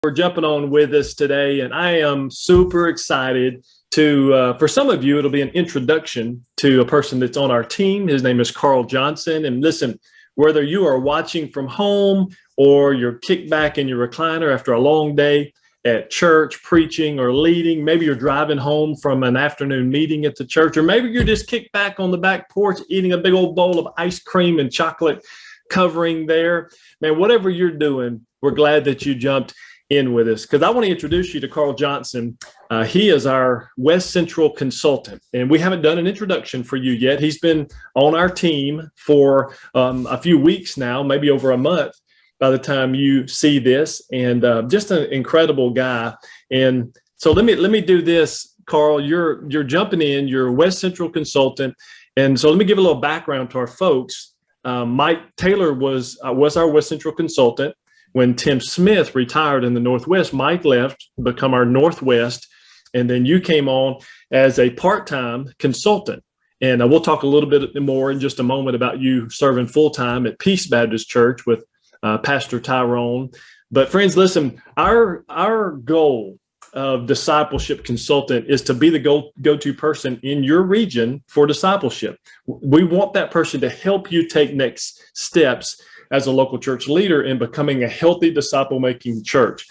For jumping on with us today, and I am super excited to, for some of you, it'll be an introduction to a person that's on our team. His name is Carl Johnson. And listen, whether you are watching from home or you're kicked back in your recliner after a long day at church, preaching or leading, maybe you're driving home from an afternoon meeting at the church, or maybe you're just kicked back on the back porch eating a big old bowl of ice cream and chocolate covering there. Man, whatever you're doing, we're glad that you jumped in with us, because I want to introduce you to Carl Johnson. He is our West Central consultant, and we haven't done an introduction for you yet. He's been on our team for a few weeks now, maybe over a month by the time you see this, and just an incredible guy. And so let me do this, Carl. You're jumping in. You're a West Central consultant, and so let me give a little background to our folks. Mike Taylor was our West Central consultant. When Tim Smith retired in the Northwest, Mike left to become our Northwest, and then you came on as a part-time consultant. And we'll talk a little bit more in just a moment about you serving full-time at Peace Baptist Church with Pastor Tyrone. But friends, listen, our goal of discipleship consultant is to be the go-to person in your region for discipleship. We want that person to help you take next steps as a local church leader in becoming a healthy disciple-making church.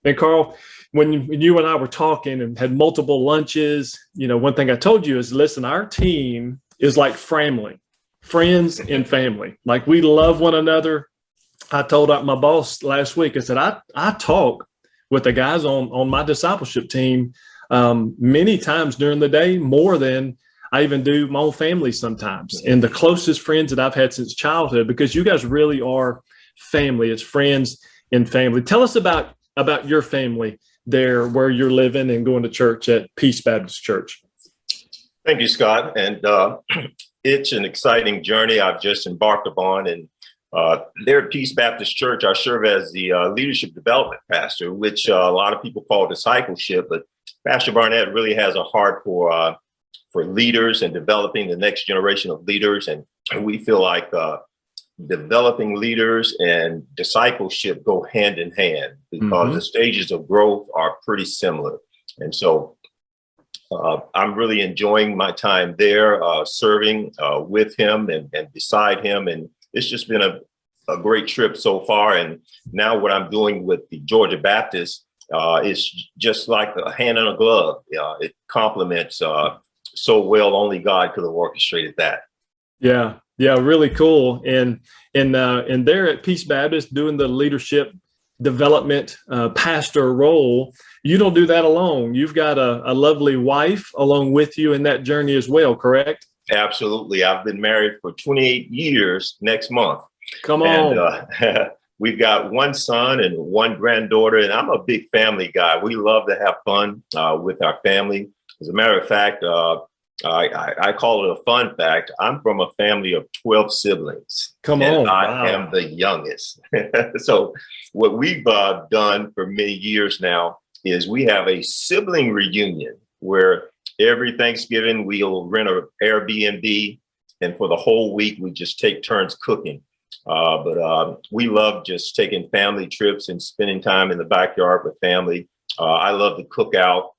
And Carl, when you and I were talking and had multiple lunches, one thing I told you is, listen, our team is like family, friends and family. Like, we love one another. I told my boss last week, I said, I talk with the guys on my discipleship team many times during the day, more than I even do my own family sometimes, and the closest friends that I've had since childhood, because you guys really are family. It's friends and family. Tell us about your family there, where you're living and going to church at Peace Baptist Church. Thank you, Scott. And it's an exciting journey I've just embarked upon. And there at Peace Baptist Church, I serve as the leadership development pastor, which a lot of people call discipleship. But Pastor Barnette really has a heart for leaders and developing the next generation of leaders. And we feel like developing leaders and discipleship go hand in hand, because the stages of growth are pretty similar. And so I'm really enjoying my time there, serving with him and beside him. And it's just been a great trip so far. And now what I'm doing with the Georgia Baptist is just like a hand in a glove. It complements so well. Only God could have orchestrated that. Yeah, really cool. And there at Peace Baptist, doing the leadership development pastor role, you don't do that alone. You've got a lovely wife along with you in that journey as well, correct? Absolutely. I've been married for 28 years next month. Come on. And, we've got one son and one granddaughter, and I'm a big family guy. We love to have fun with our family. As a matter of fact, I call it a fun fact. I'm from a family of 12 siblings. Come on. And I am the youngest. So what we've done for many years now is we have a sibling reunion where every Thanksgiving we'll rent an Airbnb, and for the whole week we just take turns cooking. But we love just taking family trips and spending time in the backyard with family. I love to cook out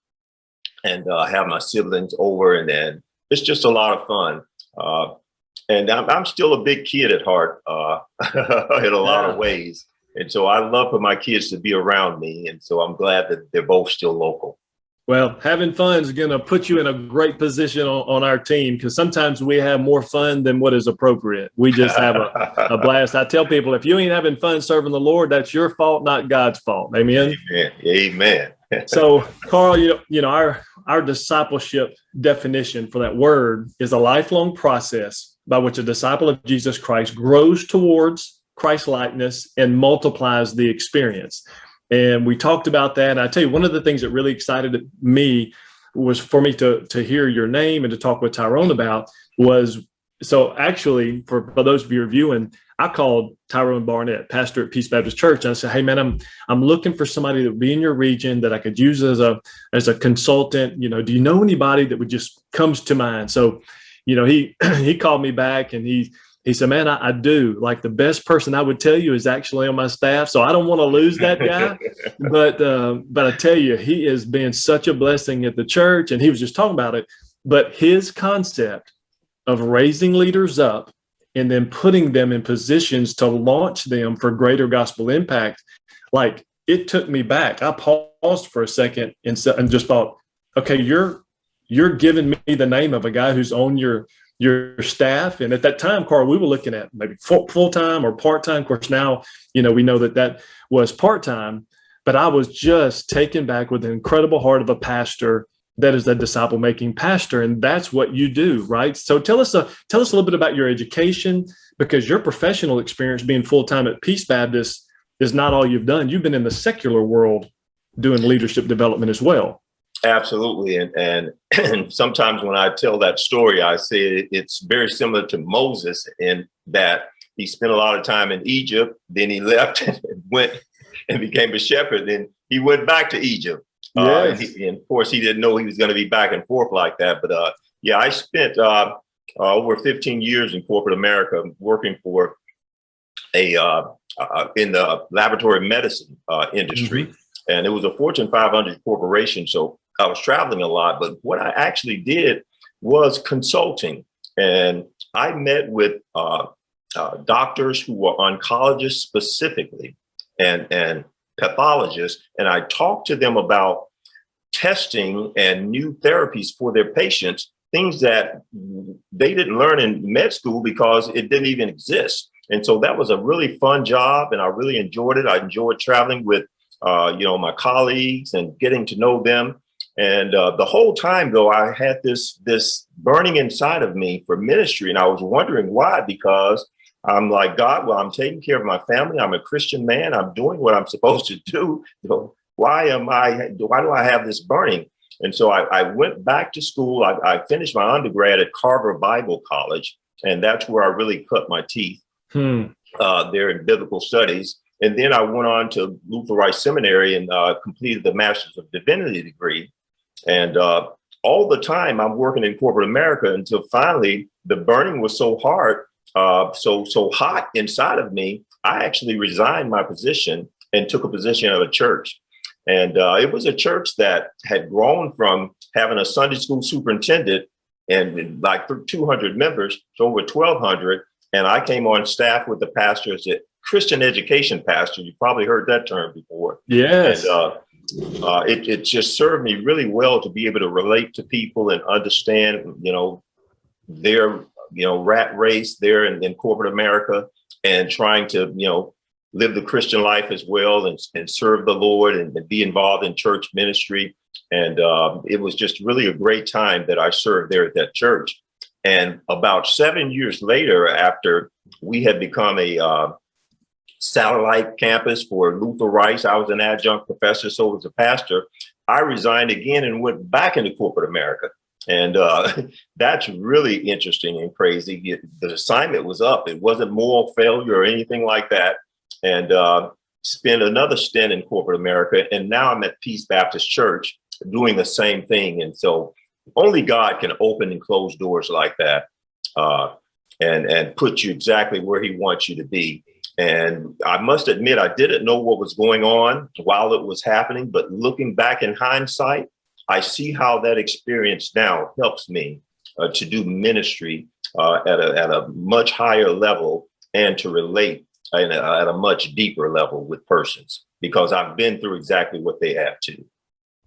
and have my siblings over, and then it's just a lot of fun. And I'm still a big kid at heart in a lot of ways. And so I love for my kids to be around me. And so I'm glad that they're both still local. Well, having fun is going to put you in a great position on our team, because sometimes we have more fun than what is appropriate. We just have a blast. I tell people, if you ain't having fun serving the Lord, that's your fault, not God's fault. Amen. Amen. So, Carl, our discipleship definition for that word is a lifelong process by which a disciple of Jesus Christ grows towards Christ-likeness and multiplies the experience. And we talked about that. And I tell you, one of the things that really excited me was for me to hear your name and to talk with Tyrone about was, so actually, for those of you reviewing, I called Tyrone Barnette, pastor at Peace Baptist Church. And I said, hey, man, I'm looking for somebody that would be in your region that I could use as a consultant. Do you know anybody that would just comes to mind? So, he called me back, and he He said, man, I do. Like the best person I would tell you is actually on my staff. So I don't want to lose that guy. But I tell you, he has been such a blessing at the church. And he was just talking about it. But his concept of raising leaders up and then putting them in positions to launch them for greater gospel impact, like it took me back. I paused for a second and just thought, okay, you're giving me the name of a guy who's on your staff. And at that time, Carl, we were looking at maybe full-time or part-time. Of course, now, we know that was part-time, but I was just taken back with the incredible heart of a pastor that is a disciple-making pastor. And that's what you do, right? So tell us a little bit about your education, because your professional experience being full-time at Peace Baptist is not all you've done. You've been in the secular world doing leadership development as well. Absolutely. And sometimes when I tell that story, I say it's very similar to Moses in that he spent a lot of time in Egypt, then he left and went and became a shepherd. Then he went back to Egypt. Yes. And of course, he didn't know he was going to be back and forth like that. But yeah, I spent over 15 years in corporate America working for in the laboratory medicine industry. Mm-hmm. And it was a Fortune 500 corporation. So I was traveling a lot. But what I actually did was consulting. And I met with doctors who were oncologists specifically and pathologists. And I talked to them about testing and new therapies for their patients, things that they didn't learn in med school because it didn't even exist. And so that was a really fun job. And I really enjoyed it. I enjoyed traveling with my colleagues and getting to know them. And the whole time, though, I had this burning inside of me for ministry. And I was wondering why, because I'm like, God, well, I'm taking care of my family. I'm a Christian man. I'm doing what I'm supposed to do. Why do I have this burning? And so I went back to school. I finished my undergrad at Carver Bible College. And that's where I really cut my teeth there in biblical studies. And then I went on to Luther Rice Seminary and completed the Master's of Divinity degree. And all the time I'm working in corporate America until finally the burning was so hard, so hot inside of me, I actually resigned my position and took a position at a church. And it was a church that had grown from having a Sunday school superintendent and like 200 members to over 1,200. And I came on staff with the pastor as a Christian education pastor. You probably heard that term before. Yes. And it just served me really well to be able to relate to people and understand, their, rat race there in corporate America, and trying to, live the Christian life as well and serve the Lord and be involved in church ministry. And it was just really a great time that I served there at that church. And about 7 years later, after we had become a satellite campus for Luther Rice, I was an adjunct professor, so was a pastor. I resigned again and went back into corporate America. And that's really interesting and crazy. The assignment was up. It wasn't moral failure or anything like that. And spent another stint in corporate America. And now I'm at Peace Baptist Church doing the same thing. And so only God can open and close doors like that and put you exactly where he wants you to be. And I must admit, I didn't know what was going on while it was happening. But looking back in hindsight, I see how that experience now helps me to do ministry at a much higher level and to relate at a much deeper level with persons, because I've been through exactly what they have too.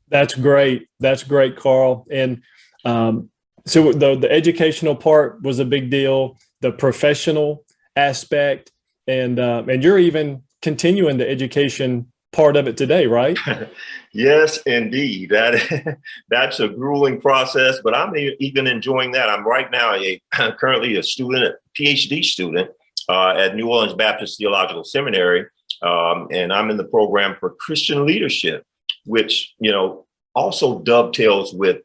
That's great. That's great, Carl. And so the educational part was a big deal, the professional aspect, and you're even continuing the education part of it today, right? Yes, indeed. That's a grueling process, but I'm even enjoying that. I'm right now currently a PhD student at New Orleans Baptist Theological Seminary, and I'm in the program for Christian leadership, which also dovetails with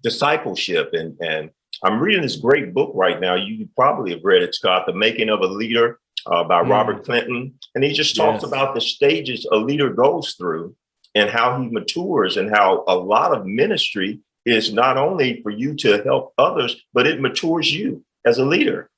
discipleship. And I'm reading this great book right now. You probably have read it, Scott, The Making of a Leader by Robert Clinton. And he just talks about the stages a leader goes through and how he matures, and how a lot of ministry is not only for you to help others, but it matures you as a leader.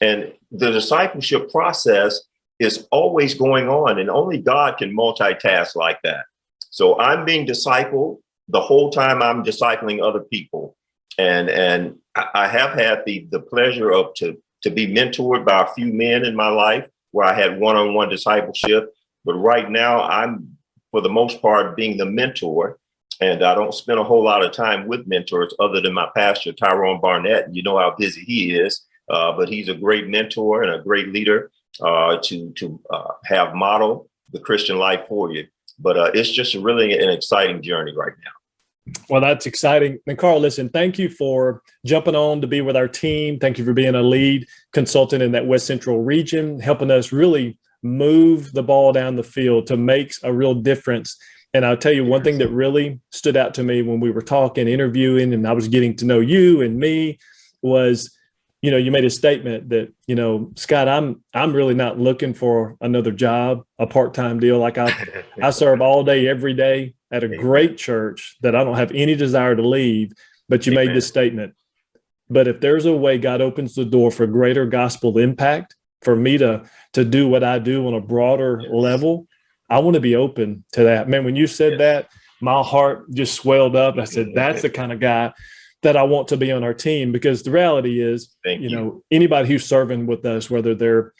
And the discipleship process is always going on, and only God can multitask like that. So I'm being discipled the whole time I'm discipling other people. And I have had the pleasure of to be mentored by a few men in my life where I had one-on-one discipleship. But right now I'm, for the most part, being the mentor. And I don't spend a whole lot of time with mentors other than my pastor, Tyrone Barnette. You know how busy he is, but he's a great mentor and a great leader to have model the Christian life for you. But it's just really an exciting journey right now. Well, that's exciting. And Carl, listen, thank you for jumping on to be with our team. Thank you for being a lead consultant in that West Central region, helping us really move the ball down the field to make a real difference. And I'll tell you one thing that really stood out to me when we were talking, interviewing, and I was getting to know you and me was, you know, you made a statement that, you know, Scott, I'm really not looking for another job, a part-time deal. Like I serve all day, every day at a great church that I don't have any desire to leave. But you made this statement. But if there's a way God opens the door for greater gospel impact, for me to do what I do on a broader level, I want to be open to that. Man, when you said that, my heart just swelled up. And I said, that's the kind of guy that I want to be on our team, because the reality is, you know, anybody who's serving with us, whether they're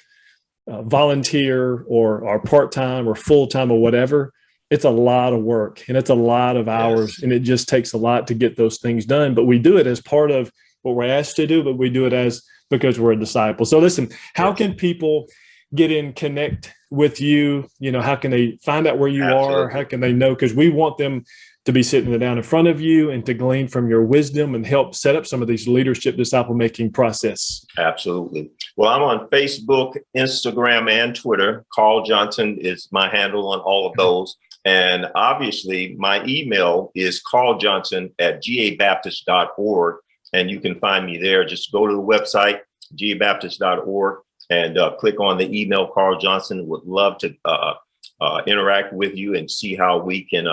volunteer or part-time or full-time or whatever, it's a lot of work and it's a lot of hours, and it just takes a lot to get those things done. But we do it as part of what we're asked to do, but we do it because we're a disciple. So listen, how can people get in, connect with you? You know, how can they find out where you are? How can they know? Because we want them to be sitting down in front of you and to glean from your wisdom and help set up some of these leadership disciple-making process. Absolutely. Well, I'm on Facebook, Instagram, and Twitter. Carl Johnson is my handle on all of those. And obviously, my email is carljohnson@gabaptist.org. And you can find me there. Just go to the website, gabaptist.org, and click on the email. Carl Johnson would love to interact with you and see how we can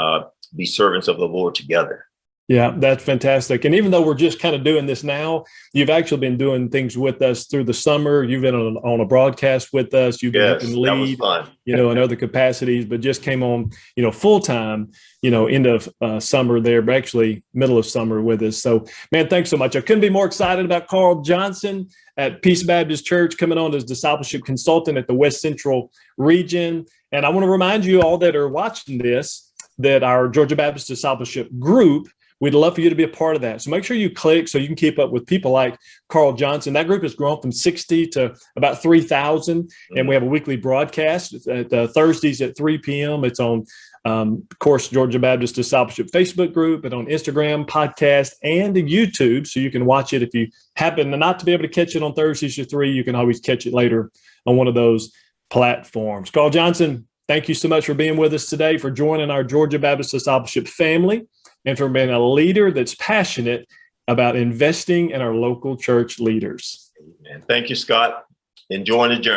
be servants of the Lord together. Yeah, that's fantastic. And even though we're just kind of doing this now, you've actually been doing things with us through the summer. You've been on a broadcast with us. You've been helping lead, you know, in other capacities, but just came on, you know, full time, you know, end of summer there, but actually middle of summer with us. So, man, thanks so much. I couldn't be more excited about Carl Johnson at Peace Baptist Church coming on as discipleship consultant at the West Central region. And I want to remind you all that are watching this, that our Georgia Baptist Discipleship group, we'd love for you to be a part of that. So make sure you click so you can keep up with people like Carl Johnson. That group has grown from 60 to about 3,000. And we have a weekly broadcast at Thursdays at 3 p.m. It's on, of course, Georgia Baptist Discipleship Facebook group, and on Instagram, podcast, and YouTube. So you can watch it. If you happen not to be able to catch it on Thursdays at 3, you can always catch it later on one of those platforms. Carl Johnson, thank you so much for being with us today, for joining our Georgia Baptist Discipleship family, and for being a leader that's passionate about investing in our local church leaders. Amen. Thank you, Scott. Enjoying the journey.